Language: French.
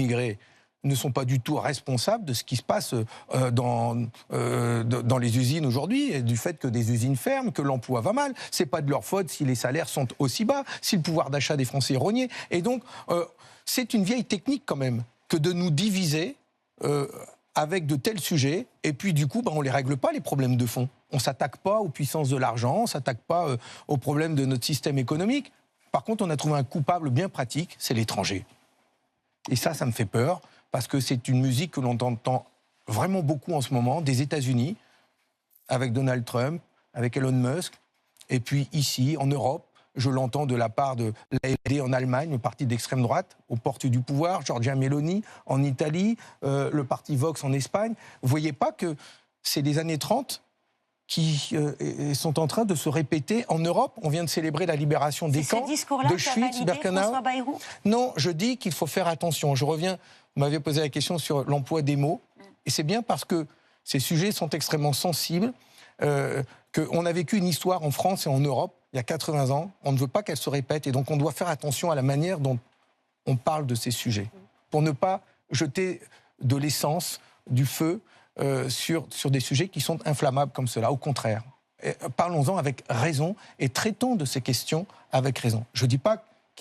immigrés ne sont pas du tout responsables de ce qui se passe dans les usines aujourd'hui, et du fait que des usines ferment, que l'emploi va mal. C'est pas de leur faute si les salaires sont aussi bas, si le pouvoir d'achat des Français est rogné. Et donc, c'est une vieille technique quand même que de nous diviser avec de tels sujets, et puis du coup, on ne les règle pas, les problèmes de fond. On ne s'attaque pas aux puissances de l'argent, on ne s'attaque pas aux problèmes de notre système économique. Par contre, on a trouvé un coupable bien pratique, c'est l'étranger. Et ça me fait peur, parce que c'est une musique que l'on entend vraiment beaucoup en ce moment, des États-Unis, avec Donald Trump, avec Elon Musk, et puis ici, en Europe, je l'entends de la part de l'AfD en Allemagne, le parti d'extrême droite, aux portes du pouvoir, Giorgia Meloni en Italie, le parti Vox en Espagne. Vous ne voyez pas que c'est les années 30 qui sont en train de se répéter en Europe. On vient de célébrer la libération des camps de Auschwitz, Birkenau. Non, je dis qu'il faut faire attention. Je reviens, vous m'avez posé la question sur l'emploi des mots, et c'est bien parce que ces sujets sont extrêmement sensibles, qu'on a vécu une histoire en France et en Europe il y a 80 ans, on ne veut pas qu'elle se répète, et donc on doit faire attention à la manière dont on parle de ces sujets, pour ne pas jeter de l'essence, du feu, sur des sujets qui sont inflammables comme cela. Au contraire, parlons-en avec raison et traitons de ces questions avec raison. Je ne dis pas